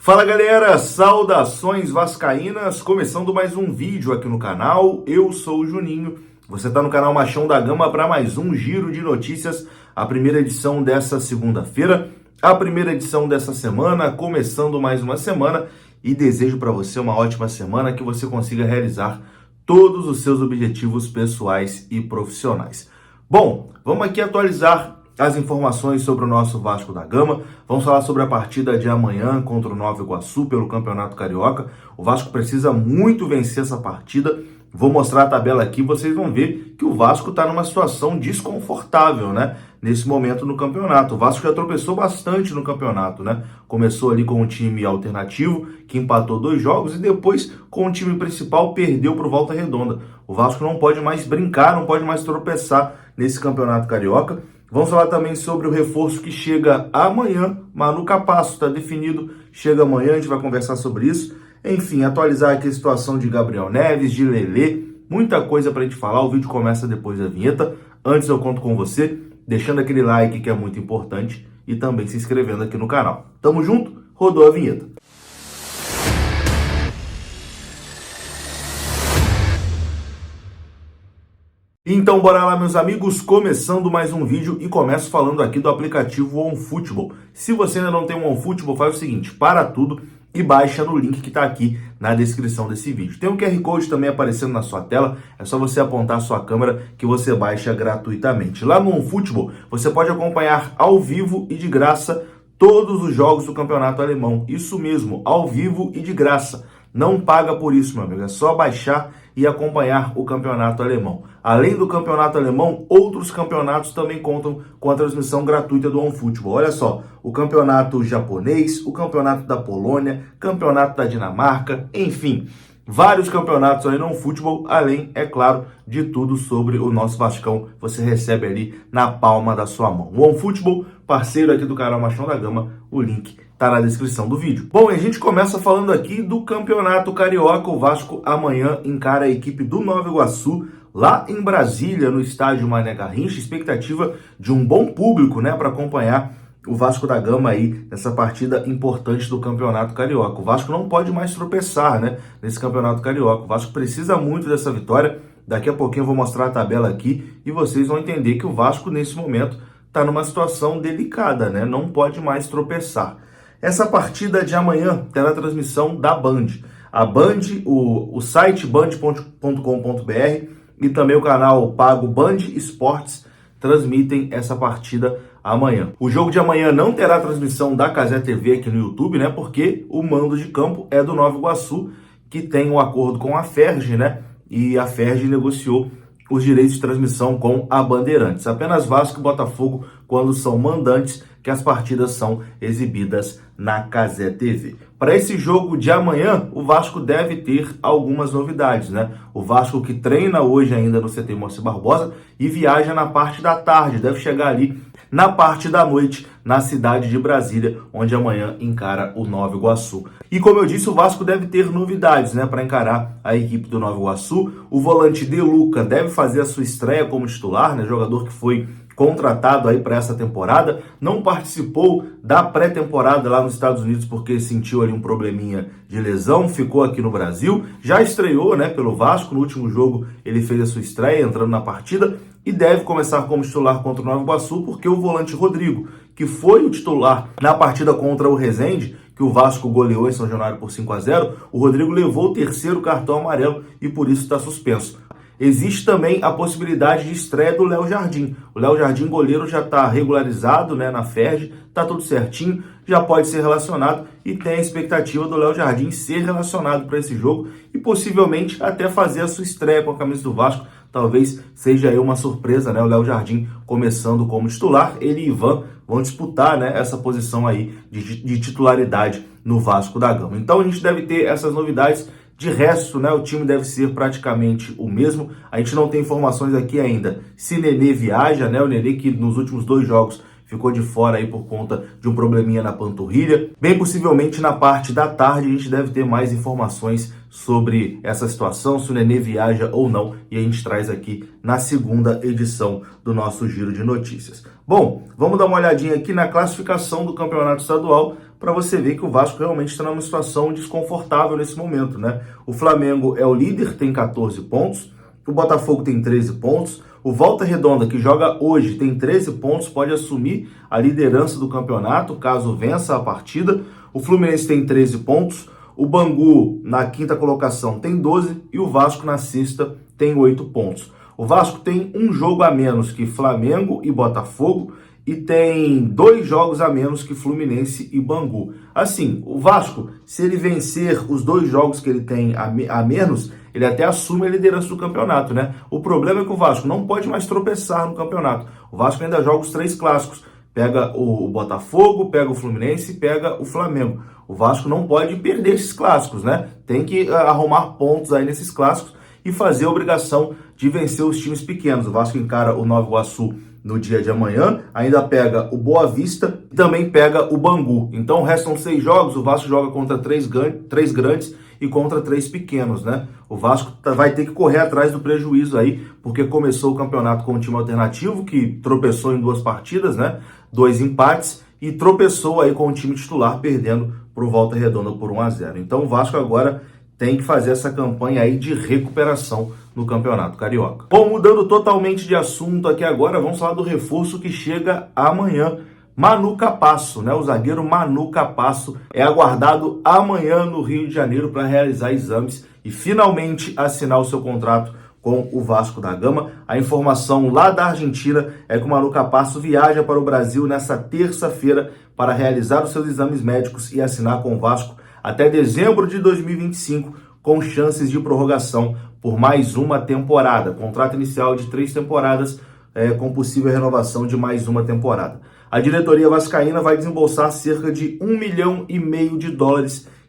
Fala galera, saudações vascaínas, começando mais um vídeo aqui no canal, eu sou o Juninho, você está no canal Machão da Gama para mais um giro de notícias, a primeira edição dessa segunda-feira, a primeira edição dessa semana, começando mais uma semana e desejo para você uma ótima semana, que você consiga realizar todos os seus objetivos pessoais e profissionais. Bom, vamos aqui atualizar as informações sobre o nosso Vasco da Gama. Vamos falar sobre a partida de amanhã contra o Nova Iguaçu pelo Campeonato Carioca. O Vasco precisa muito vencer essa partida. Vou mostrar a tabela aqui, vocês vão ver que o Vasco está numa situação desconfortável, né? Nesse momento no campeonato. O Vasco já tropeçou bastante no campeonato, né? Começou ali com um time alternativo, que empatou 2 jogos, e depois, com o time principal, perdeu para o Volta Redonda. O Vasco não pode mais brincar, não pode mais tropeçar nesse Campeonato Carioca. Vamos falar também sobre o reforço que chega amanhã. Manu Capasso está definido, chega amanhã, a gente vai conversar sobre isso. Enfim, atualizar aqui a situação de Gabriel Neves, de Lelê, muita coisa para a gente falar. O vídeo começa depois da vinheta. Antes eu conto com você, deixando aquele like que é muito importante e também se inscrevendo aqui no canal. Tamo junto? Rodou a vinheta. Então bora lá, meus amigos, começando mais um vídeo e começo falando aqui do aplicativo OneFootball. Se você ainda não tem um OneFootball, faz o seguinte, para tudo e baixa no link que está aqui na descrição desse vídeo. Tem um QR Code também aparecendo na sua tela, é só você apontar a sua câmera que você baixa gratuitamente. Lá no OneFootball você pode acompanhar ao vivo e de graça todos os jogos do Campeonato Alemão. Isso mesmo, ao vivo e de graça. Não paga por isso, meu amigo, é só baixar e acompanhar o Campeonato Alemão. Além do Campeonato Alemão, outros campeonatos também contam com a transmissão gratuita do OneFootball. Olha só, o Campeonato Japonês, o Campeonato da Polônia, Campeonato da Dinamarca, enfim, vários campeonatos aí no OneFootball, além, é claro, de tudo sobre o nosso Vascão, você recebe ali na palma da sua mão. O OneFootball, parceiro aqui do canal Machão da Gama, o link tá na descrição do vídeo. Bom, e a gente começa falando aqui do Campeonato Carioca. O Vasco amanhã encara a equipe do Nova Iguaçu, lá em Brasília, no estádio Mané Garrincha. Expectativa de um bom público, né, para acompanhar o Vasco da Gama aí nessa partida importante do Campeonato Carioca. O Vasco não pode mais tropeçar, né, nesse Campeonato Carioca. O Vasco precisa muito dessa vitória. Daqui a pouquinho eu vou mostrar a tabela aqui e vocês vão entender que o Vasco, nesse momento, está numa situação delicada, né? Não pode mais tropeçar. Essa partida de amanhã terá transmissão da Band. A Band, o site band.com.br e também o canal pago Band Esportes transmitem essa partida amanhã. O jogo de amanhã não terá transmissão da Cazé TV aqui no YouTube, né? Porque o mando de campo é do Nova Iguaçu, que tem um acordo com a Ferj, né? E a Ferj negociou os direitos de transmissão com a Bandeirantes. Apenas Vasco e Botafogo, quando são mandantes, que as partidas são exibidas na Cazé TV. Para esse jogo de amanhã, o Vasco deve ter algumas novidades, né? O Vasco que treina hoje ainda no CT Moacir Barbosa e viaja na parte da tarde, deve chegar ali na parte da noite, na cidade de Brasília, onde amanhã encara o Nova Iguaçu. E como eu disse, o Vasco deve ter novidades, né, para encarar a equipe do Nova Iguaçu. O volante De Luca deve fazer a sua estreia como titular, né, jogador que foi contratado aí para essa temporada, não participou da pré-temporada lá nos Estados Unidos porque sentiu ali um probleminha de lesão, ficou aqui no Brasil, já estreou, né, pelo Vasco, no último jogo ele fez a sua estreia entrando na partida e deve começar como titular contra o Nova Iguaçu porque o volante Rodrigo, que foi o titular na partida contra o Resende, que o Vasco goleou em São Januário por 5-0, o Rodrigo levou o 3º cartão amarelo e por isso está suspenso. Existe também a possibilidade de estreia do Léo Jardim. O Léo Jardim, goleiro, já está regularizado, né, na Ferj, está tudo certinho, já pode ser relacionado e tem a expectativa do Léo Jardim ser relacionado para esse jogo e possivelmente até fazer a sua estreia com a camisa do Vasco. Talvez seja aí uma surpresa, né, o Léo Jardim começando como titular. Ele e Ivan vão disputar, né, essa posição aí de titularidade no Vasco da Gama. Então a gente deve ter essas novidades. De resto, né, o time deve ser praticamente o mesmo. A gente não tem informações aqui ainda se Nenê viaja, né? O Nenê que nos últimos 2 jogos ficou de fora aí por conta de um probleminha na panturrilha. Bem possivelmente na parte da tarde a gente deve ter mais informações sobre essa situação, se o Nenê viaja ou não, e a gente traz aqui na segunda edição do nosso Giro de Notícias. Bom, vamos dar uma olhadinha aqui na classificação do Campeonato Estadual para você ver que o Vasco realmente está numa situação desconfortável nesse momento, né? O Flamengo é o líder, tem 14 pontos, o Botafogo tem 13 pontos, o Volta Redonda, que joga hoje, tem 13 pontos, pode assumir a liderança do campeonato, caso vença a partida. O Fluminense tem 13 pontos, o Bangu, na quinta colocação, tem 12 e o Vasco, na sexta, tem 8 pontos. O Vasco tem um jogo a menos que Flamengo e Botafogo e tem 2 jogos a menos que Fluminense e Bangu. Assim, o Vasco, se ele vencer os 2 jogos que ele tem a menos, ele até assume a liderança do campeonato, né? O problema é que o Vasco não pode mais tropeçar no campeonato. O Vasco ainda joga os 3 clássicos. Pega o Botafogo, pega o Fluminense e pega o Flamengo. O Vasco não pode perder esses clássicos, né? Tem que arrumar pontos aí nesses clássicos e fazer a obrigação de vencer os times pequenos. O Vasco encara o Nova Iguaçu no dia de amanhã, ainda pega o Boa Vista e também pega o Bangu. Então restam 6 jogos, o Vasco joga contra 3 grandes e contra 3 pequenos, né? O Vasco vai ter que correr atrás do prejuízo aí, porque começou o campeonato com um time alternativo, que tropeçou em 2 partidas, né? 2 empates, e tropeçou aí com o time titular, perdendo pro Volta Redonda por 1-0. Então o Vasco agora tem que fazer essa campanha aí de recuperação no Campeonato Carioca. Bom, mudando totalmente de assunto aqui agora, vamos falar do reforço que chega amanhã. Manu Capasso, né? O zagueiro Manu Capasso é aguardado amanhã no Rio de Janeiro para realizar exames e finalmente assinar o seu contrato com o Vasco da Gama. A informação lá da Argentina é que o Manu Capasso viaja para o Brasil nessa terça-feira para realizar os seus exames médicos e assinar com o Vasco até dezembro de 2025, com chances de prorrogação por mais uma temporada. Contrato inicial de 3 temporadas, com possível renovação de mais uma temporada. A diretoria vascaína vai desembolsar cerca de US$ 1,5 milhão,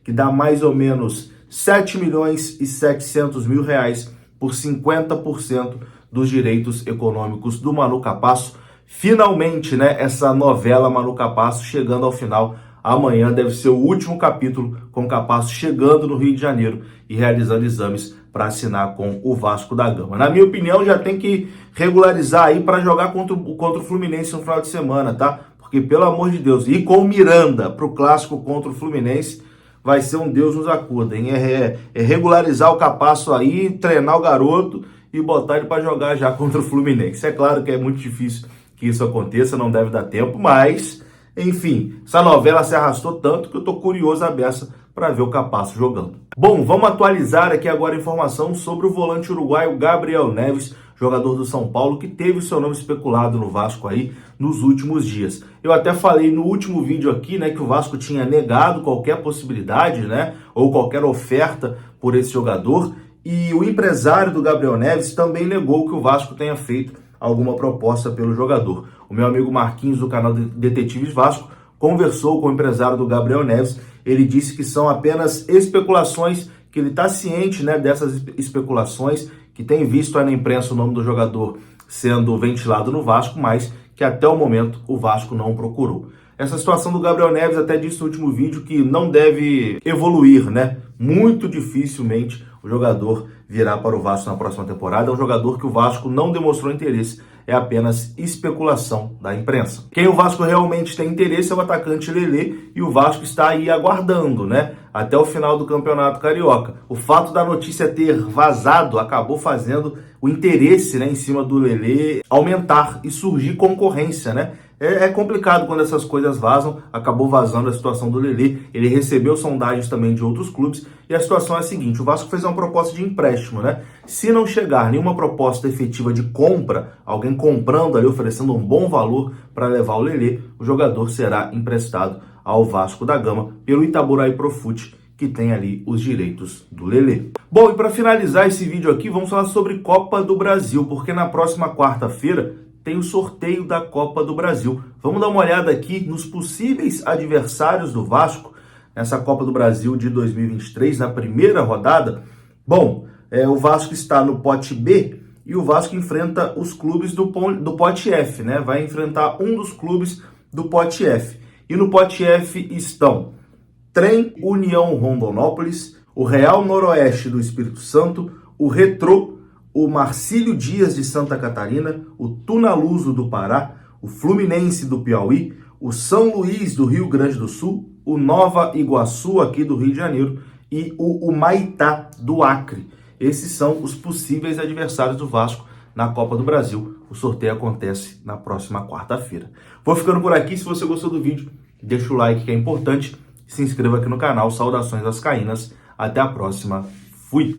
que dá mais ou menos 7.700.000 reais por 50% dos direitos econômicos do Manu Capasso. Finalmente, né, essa novela Manu Capasso chegando ao final. Amanhã deve ser o último capítulo com o Capasso chegando no Rio de Janeiro e realizando exames para assinar com o Vasco da Gama. Na minha opinião, já tem que regularizar aí para jogar contra o Fluminense no final de semana, tá? Porque, pelo amor de Deus, ir com o Miranda para o clássico contra o Fluminense vai ser um Deus nos acuda, hein? É regularizar o Capasso aí, treinar o garoto e botar ele para jogar já contra o Fluminense. É claro que é muito difícil que isso aconteça, não deve dar tempo, mas... enfim, essa novela se arrastou tanto que eu tô curioso à beça para ver o Capasso jogando. Bom, vamos atualizar aqui agora a informação sobre o volante uruguaio Gabriel Neves, jogador do São Paulo, que teve o seu nome especulado no Vasco aí nos últimos dias. Eu até falei no último vídeo aqui, né, que o Vasco tinha negado qualquer possibilidade, né, ou qualquer oferta por esse jogador, e o empresário do Gabriel Neves também negou que o Vasco tenha feito alguma proposta pelo jogador. O meu amigo Marquinhos, do canal Detetives Vasco, conversou com o empresário do Gabriel Neves. Ele disse que são apenas especulações, que ele está ciente, né, dessas especulações, que tem visto aí na imprensa o nome do jogador sendo ventilado no Vasco, mas que até o momento o Vasco não procurou. Essa situação do Gabriel Neves, até disse no último vídeo, que não deve evoluir, né? Muito dificilmente o jogador virá para o Vasco na próxima temporada. É um jogador que o Vasco não demonstrou interesse, é apenas especulação da imprensa. Quem o Vasco realmente tem interesse é o atacante Lelê, e o Vasco está aí aguardando, né, até o final do Campeonato Carioca. O fato da notícia ter vazado acabou fazendo o interesse, né, em cima do Lelê aumentar e surgir concorrência, né? É complicado quando essas coisas vazam. Acabou vazando a situação do Lelê. Ele recebeu sondagens também de outros clubes. E a situação é a seguinte: o Vasco fez uma proposta de empréstimo, né? Se não chegar nenhuma proposta efetiva de compra, alguém comprando ali, oferecendo um bom valor para levar o Lelê, o jogador será emprestado ao Vasco da Gama pelo Itaboraí Profut, que tem ali os direitos do Lelê. Bom, e para finalizar esse vídeo aqui, vamos falar sobre Copa do Brasil, porque na próxima quarta-feira tem o sorteio da Copa do Brasil. Vamos dar uma olhada aqui nos possíveis adversários do Vasco nessa Copa do Brasil de 2023, na primeira rodada. Bom, o Vasco está no pote B e o Vasco enfrenta os clubes do pote F, né? Vai enfrentar um dos clubes do pote F. E no pote F estão Trem União Rondonópolis, o Real Noroeste do Espírito Santo, o Retrô, o Marcílio Dias de Santa Catarina, o Tunaluso do Pará, o Fluminense do Piauí, o São Luís do Rio Grande do Sul, o Nova Iguaçu aqui do Rio de Janeiro e o Humaitá do Acre. Esses são os possíveis adversários do Vasco na Copa do Brasil. O sorteio acontece na próxima quarta-feira. Vou ficando por aqui. Se você gostou do vídeo, deixa o like que é importante. Se inscreva aqui no canal. Saudações vascaínas. Até a próxima. Fui!